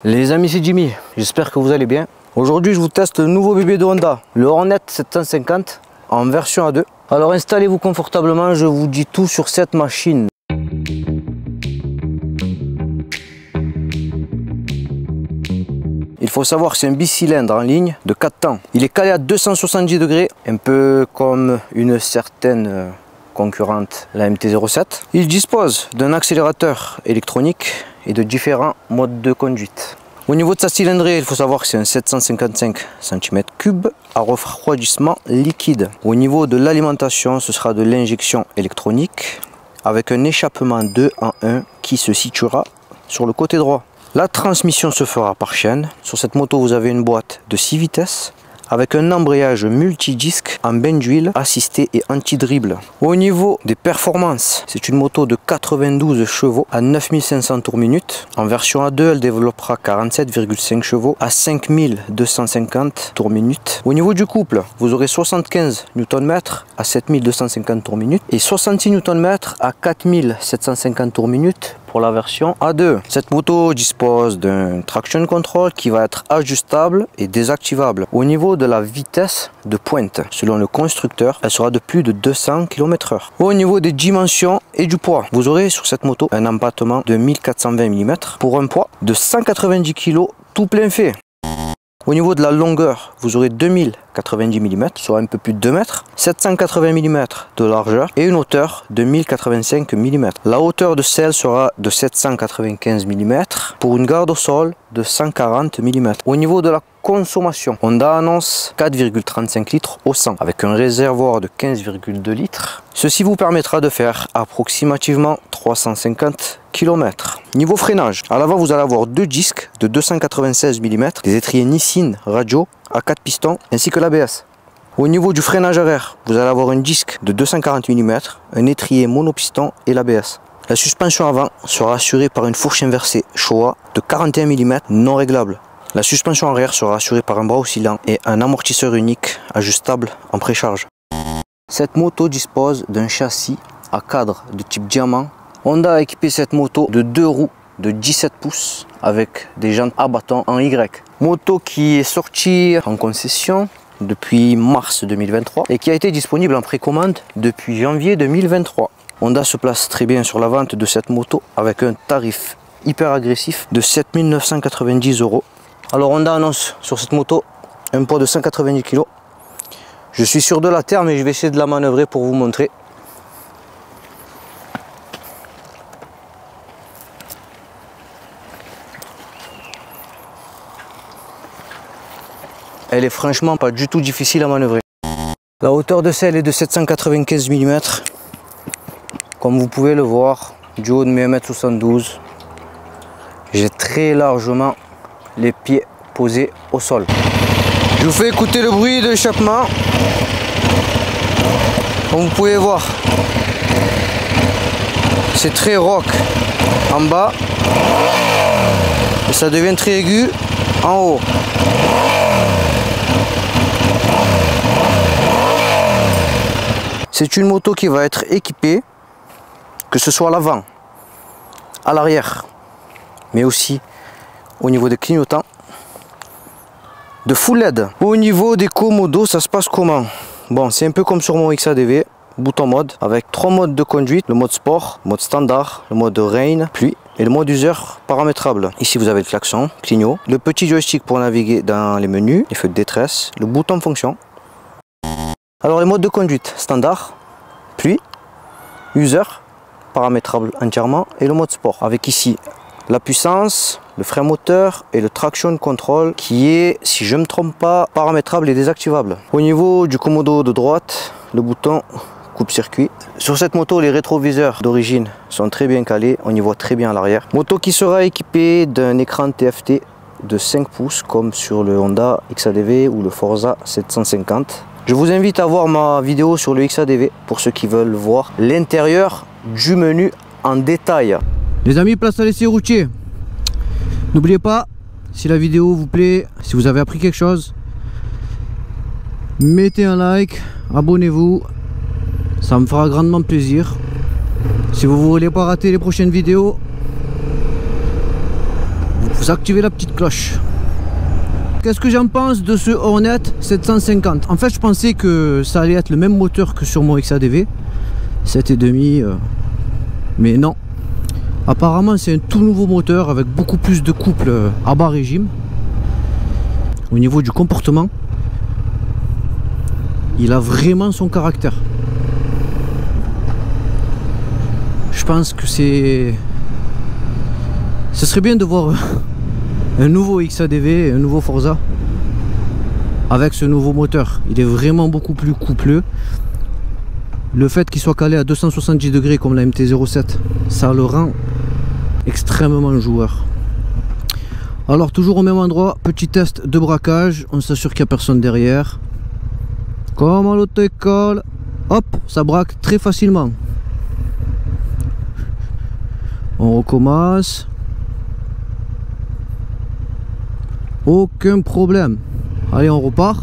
Les amis, c'est Jimmy, j'espère que vous allez bien. Aujourd'hui je vous teste le nouveau bébé de Honda, le Hornet 750 en version A2. Alors installez-vous confortablement, je vous dis tout sur cette machine. Il faut savoir que c'est un bicylindre en ligne de 4 temps. Il est calé à 270 degrés, un peu comme une certaine concurrente, la MT-07. Il dispose d'un accélérateur électronique et de différents modes de conduite. Au niveau de sa cylindrée, il faut savoir que c'est un 755 cm3 à refroidissement liquide. Au niveau de l'alimentation, ce sera de l'injection électronique avec un échappement 2 en 1 qui se situera sur le côté droit. La transmission se fera par chaîne. Sur cette moto, vous avez une boîte de 6 vitesses avec un embrayage multidisque en bain d'huile assisté et anti-dribble. Au niveau des performances, c'est une moto de 92 chevaux à 9500 tours minute. En version A2, elle développera 47,5 chevaux à 5250 tours minute. Au niveau du couple, vous aurez 75 Nm à 7250 tours minute et 66 Nm à 4750 tours minute pour la version A2. Cette moto dispose d'un traction control qui va être ajustable et désactivable. Au niveau de la vitesse de pointe, selon le constructeur, elle sera de plus de 200 km/h. Au niveau des dimensions et du poids, vous aurez sur cette moto un empattement de 1420 mm pour un poids de 190 kg tout plein fait. Au niveau de la longueur, vous aurez 2090 mm, soit un peu plus de 2 mètres, 780 mm de largeur et une hauteur de 1085 mm. La hauteur de selle sera de 795 mm pour une garde au sol de 140 mm. Au niveau de la consommation, Honda annonce 4,35 litres au 100 avec un réservoir de 15,2 litres. Ceci vous permettra de faire approximativement 350 km. Niveau freinage, à l'avant vous allez avoir deux disques de 296 mm, des étriers Nissin radio à 4 pistons ainsi que l'ABS. Au niveau du freinage arrière, vous allez avoir un disque de 240 mm, un étrier monopiston et l'ABS. La suspension avant sera assurée par une fourche inversée Showa de 41 mm non réglable. La suspension arrière sera assurée par un bras oscillant et un amortisseur unique ajustable en précharge. Cette moto dispose d'un châssis à cadre de type diamant. Honda a équipé cette moto de 2 roues de 17 pouces avec des jantes à bâton en Y. Moto qui est sortie en concession depuis mars 2023 et qui a été disponible en précommande depuis janvier 2023. Honda se place très bien sur la vente de cette moto avec un tarif hyper agressif de 7 990 €. Alors Honda annonce sur cette moto un poids de 190 kg. Je suis sur de la terre mais je vais essayer de la manœuvrer pour vous montrer. Elle est franchement pas du tout difficile à manœuvrer. La hauteur de selle est de 795 mm. Comme vous pouvez le voir, du haut de mes 1,72 m, j'ai très largement les pieds posés au sol. Je vous fais écouter le bruit de l'échappement. Comme vous pouvez voir, c'est très rock en bas et ça devient très aigu en haut. C'est une moto qui va être équipée, que ce soit à l'avant, à l'arrière, mais aussi au niveau des clignotants, de full LED. Au niveau des commodos, ça se passe comment? Bon, c'est un peu comme sur mon XADV, bouton mode, avec 3 modes de conduite, le mode sport, le mode standard, le mode rain, pluie, et le mode user paramétrable. Ici vous avez le klaxon, clignot, le petit joystick pour naviguer dans les menus, les feux de détresse, le bouton fonction. Alors les modes de conduite, standard, pluie, user, paramétrable entièrement, et le mode sport, avec ici la puissance, le frein moteur et le traction control qui est, si je ne me trompe pas, paramétrable et désactivable. Au niveau du commodo de droite, le bouton coupe-circuit. Sur cette moto, les rétroviseurs d'origine sont très bien calés, on y voit très bien à l'arrière. Moto qui sera équipée d'un écran TFT de 5 pouces comme sur le Honda XADV ou le Forza 750. Je vous invite à voir ma vidéo sur le XADV pour ceux qui veulent voir l'intérieur du menu en détail. Les amis, place à l'essai routier. N'oubliez pas, si la vidéo vous plaît, si vous avez appris quelque chose, mettez un like, abonnez-vous, ça me fera grandement plaisir. Si vous ne voulez pas rater les prochaines vidéos, vous vous activez la petite cloche. Qu'est-ce que j'en pense de ce Hornet 750? En fait, je pensais que ça allait être le même moteur que sur mon XADV 7,5, mais non. Apparemment, c'est un tout nouveau moteur avec beaucoup plus de couple à bas régime. Au niveau du comportement, il a vraiment son caractère. Je pense que ce serait bien de voir un nouveau XADV, un nouveau Forza avec ce nouveau moteur. Il est vraiment beaucoup plus coupleux. Le fait qu'il soit calé à 270 degrés comme la MT-07, ça le rend extrêmement joueur. Alors toujours au même endroit, petit test de braquage, on s'assure qu'il n'y a personne derrière. Comme à l'auto-école, hop, ça braque très facilement. On recommence. Aucun problème. Allez, on repart.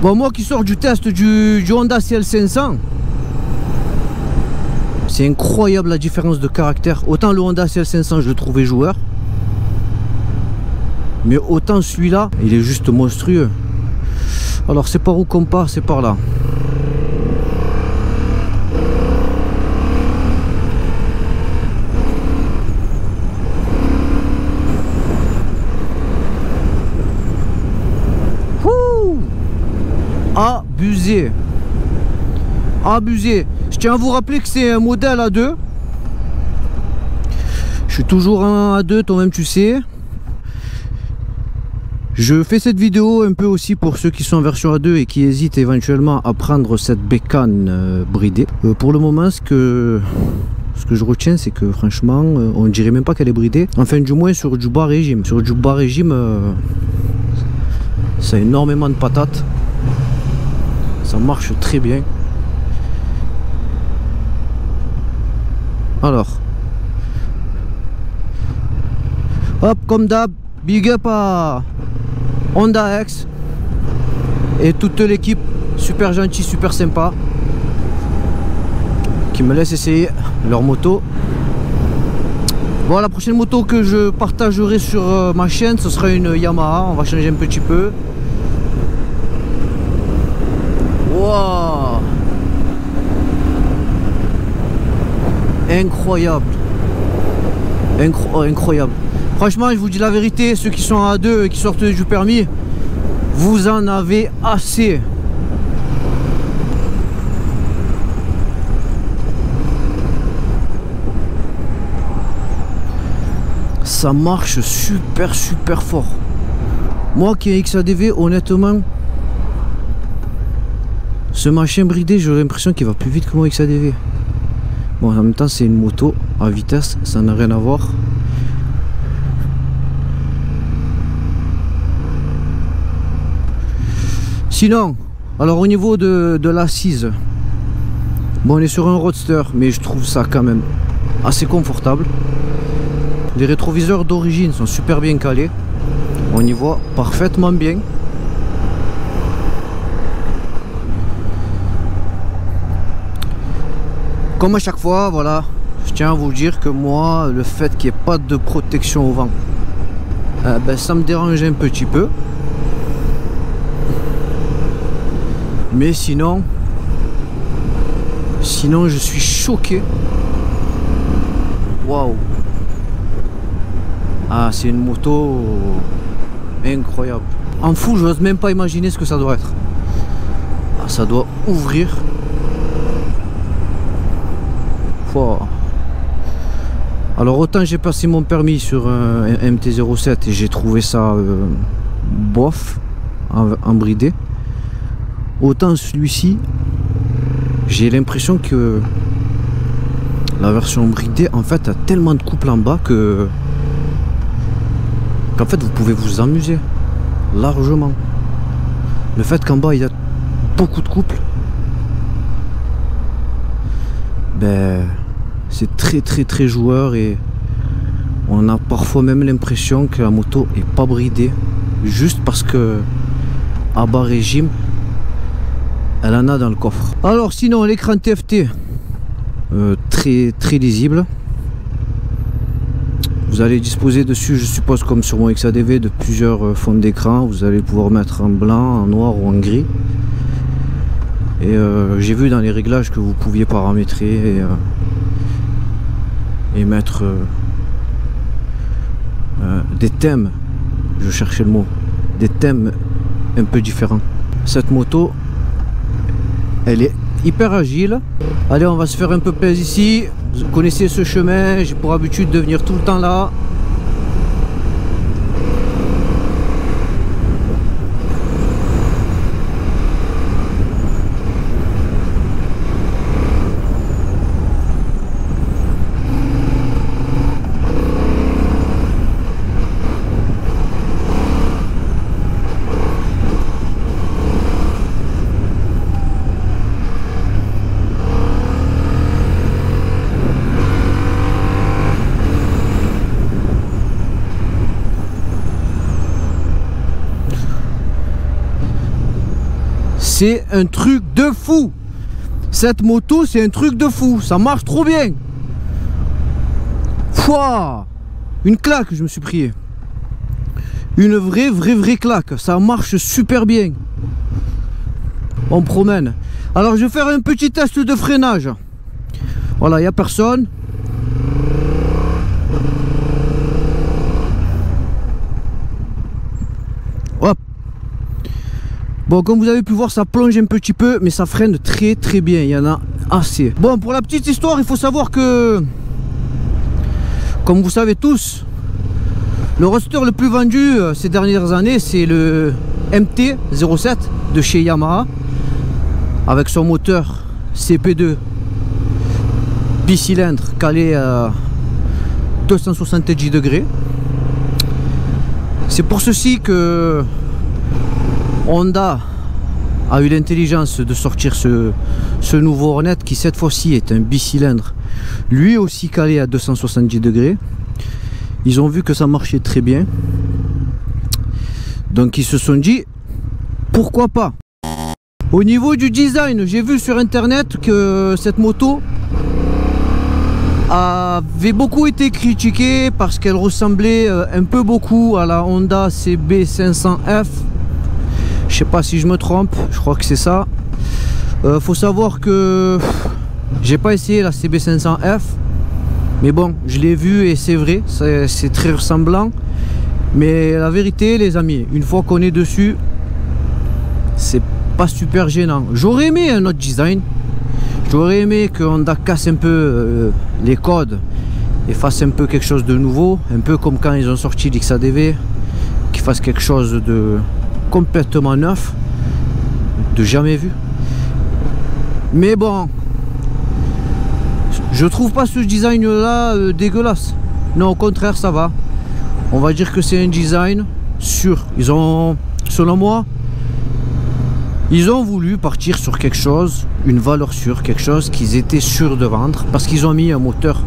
Bon, moi qui sors du test du Honda CL500, c'est incroyable la différence de caractère. Autant le Honda CL500 je le trouvais joueur, mais autant celui-là il est juste monstrueux. Alors c'est par où qu'on part? C'est par là. Abusé. Abusé. Je tiens à vous rappeler que c'est un modèle A2. Je suis toujours un A2, toi-même tu sais. Je fais cette vidéo un peu aussi pour ceux qui sont en version A2 et qui hésitent éventuellement à prendre cette bécane bridée. Pour le moment, ce que je retiens, c'est que franchement, on ne dirait même pas qu'elle est bridée. Enfin, du moins sur du bas régime. Sur du bas régime, ça a énormément de patates. Ça marche très bien. Alors, hop, comme d'hab, big up à Honda X et toute l'équipe super gentille, super sympa qui me laisse essayer leur moto. Bon, la prochaine moto que je partagerai sur ma chaîne, ce sera une Yamaha. On va changer un petit peu. Wow. Incroyable. Incroyable. Franchement, je vous dis la vérité, ceux qui sont à A2 et qui sortent du permis, vous en avez assez. Ça marche super fort. Moi qui ai XADV, honnêtement, ce machin bridé, j'ai l'impression qu'il va plus vite que mon XADV. Bon, en même temps, c'est une moto à vitesse, ça n'a rien à voir. Sinon, alors au niveau de l'assise, bon, on est sur un roadster, mais je trouve ça quand même assez confortable. Les rétroviseurs d'origine sont super bien calés, on y voit parfaitement bien. Comme à chaque fois, voilà, je tiens à vous dire que moi, le fait qu'il n'y ait pas de protection au vent, ben, ça me dérange un petit peu. Mais sinon, je suis choqué. Waouh! Ah, c'est une moto incroyable. En fou, je n'ose même pas imaginer ce que ça doit être. Ah, ça doit ouvrir. Wow. Alors autant j'ai passé mon permis sur un MT-07 et j'ai trouvé ça bof, en bridé. Autant celui-ci, j'ai l'impression que la version bridée en fait a tellement de couple en bas qu'en fait vous pouvez vous amuser largement. Le fait qu'en bas il y a beaucoup de couple, ben c'est très joueur et on a parfois même l'impression que la moto est pas bridée juste parce que à bas régime elle en a dans le coffre. Alors sinon l'écran TFT, très lisible. Vous allez disposer dessus, je suppose comme sur mon XADV, de plusieurs fonds d'écran. Vous allez pouvoir mettre en blanc, en noir ou en gris. Et j'ai vu dans les réglages que vous pouviez paramétrer et mettre des thèmes, je cherchais le mot, des thèmes un peu différents. Cette moto, elle est hyper agile. Allez, on va se faire un peu plaisir ici. Vous connaissez ce chemin, j'ai pour habitude de venir tout le temps là. C'est un truc de fou. Cette moto, c'est un truc de fou. Ça marche trop bien. Pouah, une claque, je me suis pris. Une vraie claque. Ça marche super bien. On promène. Alors, je vais faire un petit test de freinage. Voilà, il n'y a personne. Hop. Bon, comme vous avez pu voir, ça plonge un petit peu, mais ça freine très bien. Il y en a assez. Bon, pour la petite histoire, il faut savoir que, comme vous savez tous, le roadster le plus vendu ces dernières années, c'est le MT-07 de chez Yamaha, avec son moteur CP2 bicylindre calé à 270 degrés. C'est pour ceci que Honda a eu l'intelligence de sortir ce nouveau Hornet qui cette fois-ci est un bicylindre, lui aussi calé à 270 degrés. Ils ont vu que ça marchait très bien, donc ils se sont dit pourquoi pas. Au niveau du design, j'ai vu sur internet que cette moto avait beaucoup été critiquée parce qu'elle ressemblait un peu beaucoup à la Honda CB500F. Je sais pas si je me trompe, je crois que c'est ça. Faut savoir que j'ai pas essayé la CB500F, mais bon, je l'ai vu et c'est vrai, c'est très ressemblant. Mais la vérité, les amis, une fois qu'on est dessus, c'est pas super gênant. J'aurais aimé un autre design. J'aurais aimé que Honda casse un peu les codes et fasse un peu quelque chose de nouveau, un peu comme quand ils ont sorti l'XADV, qu'ils fassent quelque chose de complètement neuf, de jamais vu. Mais bon, je trouve pas ce design là dégueulasse. Non, au contraire, ça va. On va dire que c'est un design sûr. Ils ont, selon moi, ils ont voulu partir sur quelque chose, une valeur sûre, quelque chose qu'ils étaient sûrs de vendre, parce qu'ils ont mis un moteur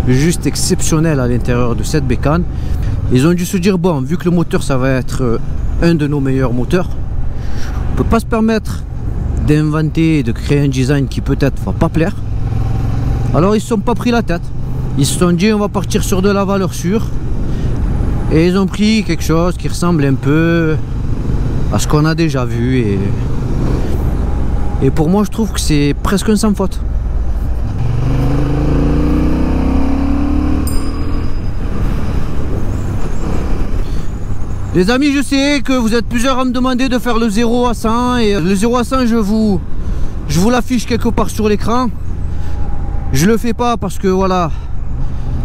juste exceptionnel à l'intérieur de cette bécane. Ils ont dû se dire, bon, vu que le moteur ça va être un de nos meilleurs moteurs, on peut pas se permettre d'inventer et de créer un design qui peut-être va pas plaire. Alors ils se sont pas pris la tête, ils se sont dit on va partir sur de la valeur sûre, et ils ont pris quelque chose qui ressemble un peu à ce qu'on a déjà vu, et pour moi je trouve que c'est presque un sans faute. Les amis, je sais que vous êtes plusieurs à me demander de faire le 0 à 100, et le 0 à 100 je vous l'affiche quelque part sur l'écran. Je le fais pas parce que voilà,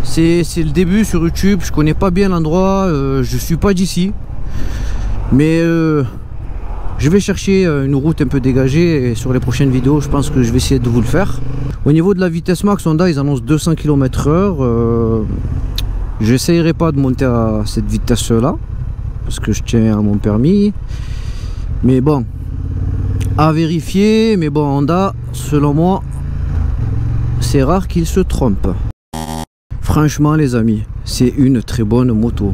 c'est le début sur YouTube, je connais pas bien l'endroit, je suis pas d'ici, mais je vais chercher une route un peu dégagée, et sur les prochaines vidéos je pense que je vais essayer de vous le faire. Au niveau de la vitesse max, Honda ils annoncent 200 km/h. J'essayerai pas de monter à cette vitesse là parce que je tiens à mon permis, mais bon, à vérifier. Mais bon, Honda, selon moi, c'est rare qu'il se trompe. Franchement les amis, c'est une très bonne moto,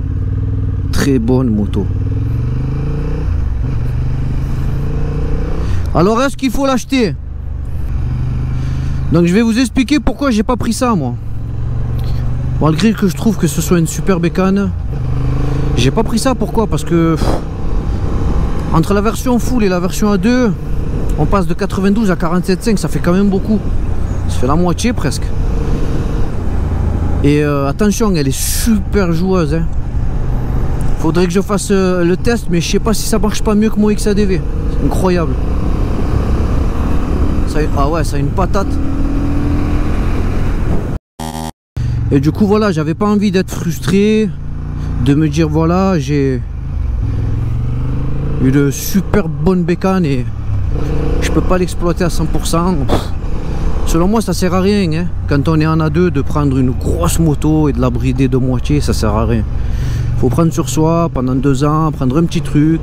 très bonne moto. Alors est-ce qu'il faut l'acheter? Donc je vais vous expliquer pourquoi j'ai pas pris ça moi. Malgré que je trouve que ce soit une super bécane, j'ai pas pris ça. Pourquoi? Parce que entre la version full et la version A2, on passe de 92 à 47,5, ça fait quand même beaucoup. Ça fait la moitié presque. Et attention, elle est super joueuse, hein. Faudrait que je fasse le test, mais je sais pas si ça marche pas mieux que mon XADV. C'est incroyable. Ça, ah ouais, ça a une patate. Et du coup voilà, j'avais pas envie d'être frustré, de me dire voilà, j'ai une super bonne bécane et je peux pas l'exploiter à 100%. Selon moi ça sert à rien, hein. Quand on est en A2 de prendre une grosse moto et de la brider de moitié, ça sert à rien. Faut prendre sur soi pendant 2 ans, prendre un petit truc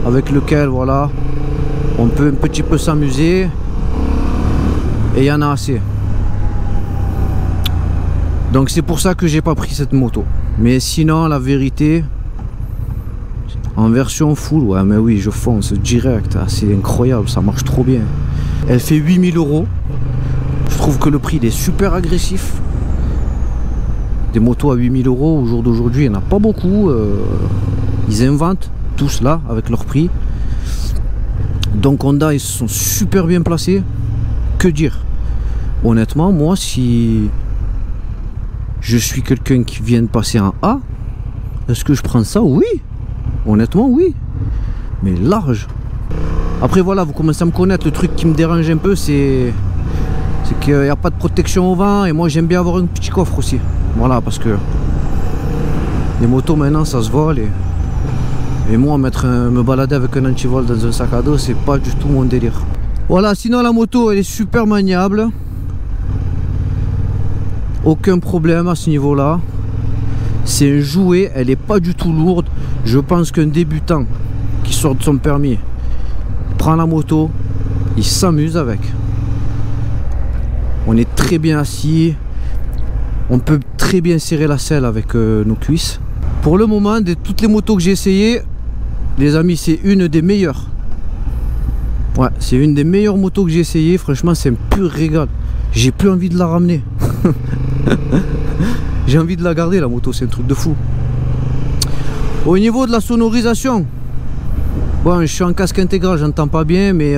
avec lequel voilà, on peut un petit peu s'amuser et il y en a assez. Donc c'est pour ça que j'ai pas pris cette moto. Mais sinon la vérité, en version full, ouais mais oui je fonce direct, c'est incroyable, ça marche trop bien. Elle fait 8000 €. Je trouve que le prix il est super agressif. Des motos à 8000 € au jour d'aujourd'hui, il n'y en a pas beaucoup. Ils inventent tous là avec leur prix. Donc Honda ils se sont super bien placés. Que dire? Honnêtement moi si je suis quelqu'un qui vient de passer en A, est-ce que je prends ça? Oui. Honnêtement, oui. Mais large. Après, voilà, vous commencez à me connaître. Le truc qui me dérange un peu, c'est qu'il n'y a pas de protection au vent. Et moi, j'aime bien avoir un petit coffre aussi. Voilà, parce que les motos, maintenant, ça se vole. Et moi, me balader avec un antivol dans un sac à dos, c'est pas du tout mon délire. Voilà, sinon, la moto, elle est super maniable. Aucun problème à ce niveau là. C'est un jouet, elle est pas du tout lourde. Je pense qu'un débutant qui sort de son permis prend la moto, il s'amuse avec. On est très bien assis, on peut très bien serrer la selle avec nos cuisses. Pour le moment, de toutes les motos que j'ai essayées, les amis, c'est une des meilleures. Ouais, c'est une des meilleures motos que j'ai essayées. Franchement, c'est un pur régal. J'ai plus envie de la ramener. J'ai envie de la garder la moto, c'est un truc de fou. Au niveau de la sonorisation, bon, je suis en casque intégral, j'entends pas bien, mais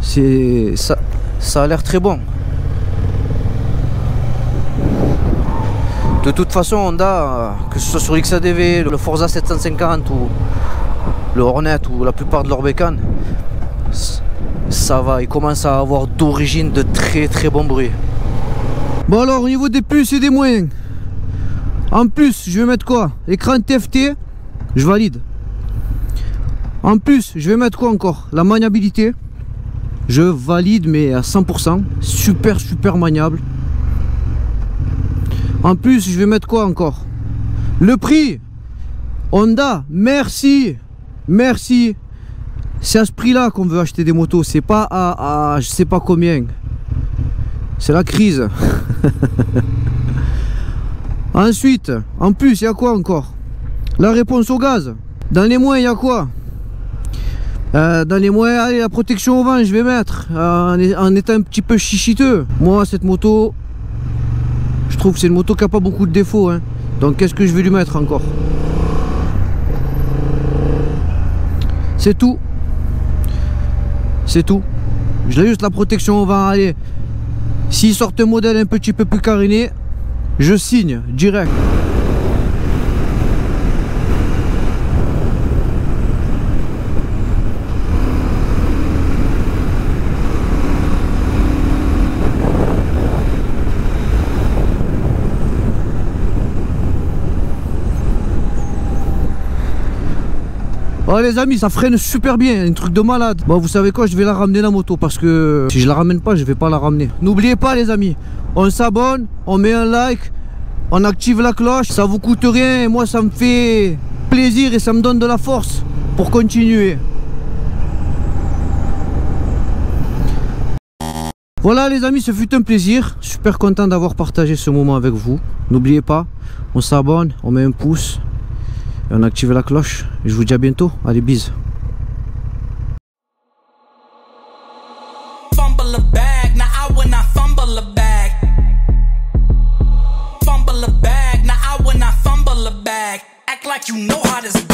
ça a l'air très bon. De toute façon, Honda, que ce soit sur l'XADV, le Forza 750 ou le Hornet ou la plupart de leurs bécanes, ça va, ils commencent à avoir d'origine de très bons bruits. Bon alors, au niveau des plus et des moins, en plus, je vais mettre quoi? Écran TFT, je valide. En plus, je vais mettre quoi encore? La maniabilité, je valide mais à 100%, super maniable. En plus, je vais mettre quoi encore? Le prix, Honda, merci. C'est à ce prix là qu'on veut acheter des motos, c'est pas à je sais pas combien. C'est la crise. Ensuite, en plus, il y a quoi encore? La réponse au gaz. Dans les moins, il y a quoi? Dans les moins, allez, la protection au vent, je vais mettre en étant un petit peu chichiteux. Moi, cette moto, je trouve que c'est une moto qui n'a pas beaucoup de défauts, hein. Donc, qu'est-ce que je vais lui mettre encore? C'est tout. C'est tout. Je l'ai juste la protection au vent. Allez, s'ils sortent un modèle un petit peu plus caréné, je signe direct. Oh les amis, ça freine super bien, un truc de malade. Bon, vous savez quoi, je vais la ramener la moto parce que si je la ramène pas, je vais pas la ramener. N'oubliez pas les amis, on s'abonne, on met un like, on active la cloche, ça vous coûte rien et moi ça me fait plaisir et ça me donne de la force pour continuer. Voilà les amis, ce fut un plaisir, super content d'avoir partagé ce moment avec vous. N'oubliez pas, on s'abonne, on met un pouce. Et on active la cloche. Je vous dis à bientôt. Allez, bisous. you know how this